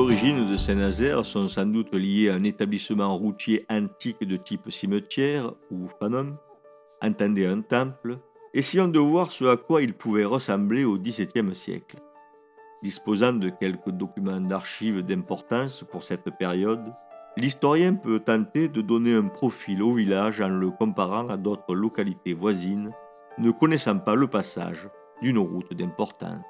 origines de Saint-Nazaire sont sans doute liées à un établissement routier antique de type cimetière ou fanum, entendez un temple, essayons de voir ce à quoi il pouvait ressembler au XVIIe siècle. Disposant de quelques documents d'archives d'importance pour cette période, l'historien peut tenter de donner un profil au village en le comparant à d'autres localités voisines, ne connaissant pas le passage d'une route d'importance.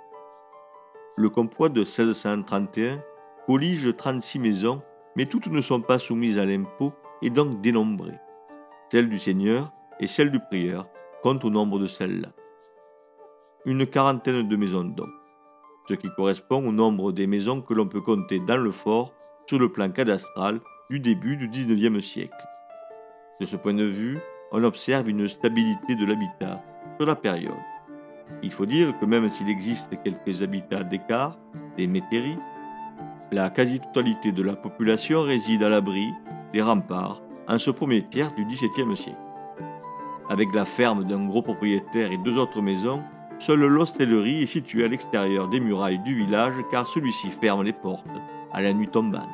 Le comproit de 1631 collige 36 maisons, mais toutes ne sont pas soumises à l'impôt et donc dénombrées. Celle du seigneur et celle du prieur comptent au nombre de celles-là. Une quarantaine de maisons donc, ce qui correspond au nombre des maisons que l'on peut compter dans le fort sur le plan cadastral du début du XIXe siècle. De ce point de vue, on observe une stabilité de l'habitat sur la période. Il faut dire que même s'il existe quelques habitats d'écart, des métairies, la quasi-totalité de la population réside à l'abri des remparts en ce premier tiers du XVIIe siècle. Avec la ferme d'un gros propriétaire et deux autres maisons, seule l'hostellerie est située à l'extérieur des murailles du village car celui-ci ferme les portes à la nuit tombante.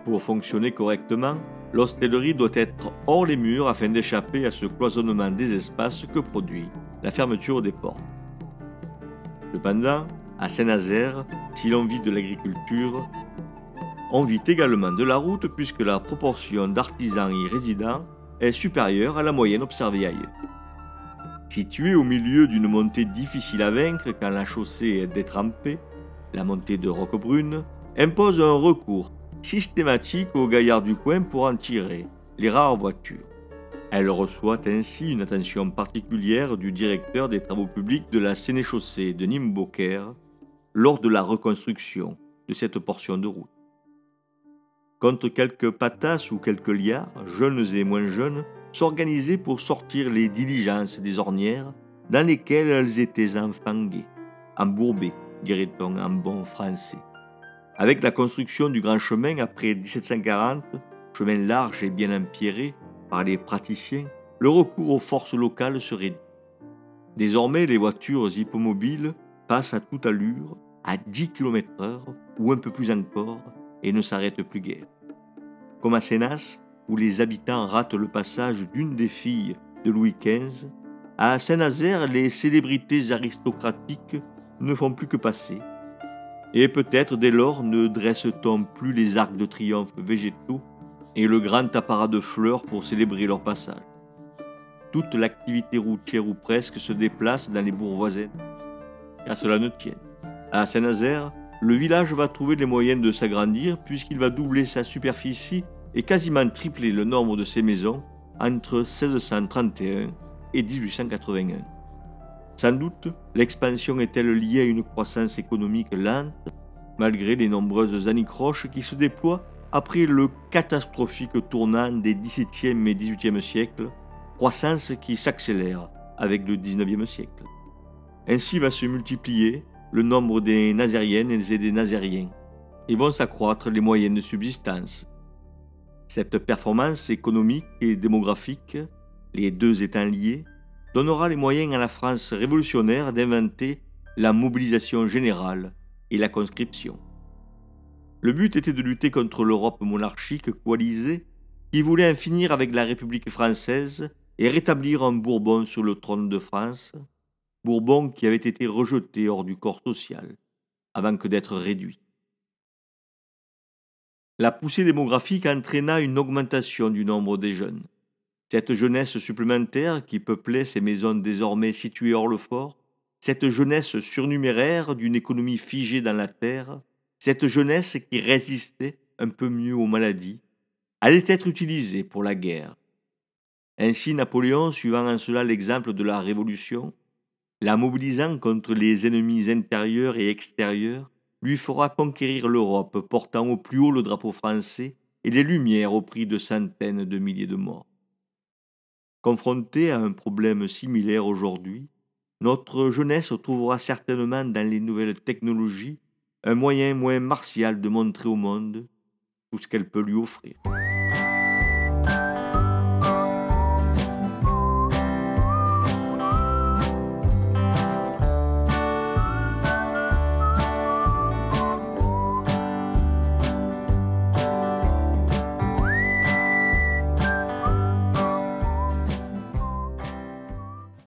Pour fonctionner correctement, l'hostellerie doit être hors les murs afin d'échapper à ce cloisonnement des espaces que produit la fermeture des portes. Cependant, à Saint-Nazaire, si l'on vit de l'agriculture, on vit également de la route puisque la proportion d'artisans y résidant est supérieure à la moyenne observée ailleurs. Situé au milieu d'une montée difficile à vaincre quand la chaussée est détrempée, la montée de Roquebrune impose un recours systématique aux gaillards du coin pour en tirer les rares voitures. Elle reçoit ainsi une attention particulière du directeur des travaux publics de la sénéchaussée de Nîmes-Beaucaire lors de la reconstruction de cette portion de route. Contre quelques patasses ou quelques liards, jeunes et moins jeunes, s'organisaient pour sortir les diligences des ornières dans lesquelles elles étaient enfanguées, embourbées, dirait-on en bon français. Avec la construction du grand chemin après 1740, chemin large et bien empierré par les praticiens, le recours aux forces locales se réduit. Désormais, les voitures hippomobiles passent à toute allure, à 10 km/h ou un peu plus encore, et ne s'arrêtent plus guère. Comme à Sénas, où les habitants ratent le passage d'une des filles de Louis XV, à Saint-Nazaire, les célébrités aristocratiques ne font plus que passer. Et peut-être dès lors ne dresse-t-on plus les arcs de triomphe végétaux et le grand apparat de fleurs pour célébrer leur passage. Toute l'activité routière ou presque se déplace dans les bourgs voisins. Qu'à cela ne tienne. À Saint-Nazaire, le village va trouver les moyens de s'agrandir puisqu'il va doubler sa superficie et quasiment tripler le nombre de ses maisons entre 1631 et 1881. Sans doute, l'expansion est-elle liée à une croissance économique lente, malgré les nombreuses anicroches qui se déploient après le catastrophique tournant des XVIIe et XVIIIe siècles, croissance qui s'accélère avec le XIXe siècle. Ainsi va se multiplier le nombre des nazériennes et des nazériens, et vont s'accroître les moyens de subsistance. Cette performance économique et démographique, les deux étant liés, donnera les moyens à la France révolutionnaire d'inventer la mobilisation générale et la conscription. Le but était de lutter contre l'Europe monarchique coalisée qui voulait en finir avec la République française et rétablir un Bourbon sur le trône de France, Bourbon qui avait été rejeté hors du corps social avant que d'être réduit. La poussée démographique entraîna une augmentation du nombre des jeunes. Cette jeunesse supplémentaire qui peuplait ces maisons désormais situées hors le fort, cette jeunesse surnuméraire d'une économie figée dans la terre, cette jeunesse qui résistait un peu mieux aux maladies, allait être utilisée pour la guerre. Ainsi Napoléon, suivant en cela l'exemple de la Révolution, la mobilisant contre les ennemis intérieurs et extérieurs, lui fera conquérir l'Europe portant au plus haut le drapeau français et les Lumières au prix de centaines de milliers de morts. Confrontée à un problème similaire aujourd'hui, notre jeunesse trouvera certainement dans les nouvelles technologies un moyen moins martial de montrer au monde tout ce qu'elle peut lui offrir.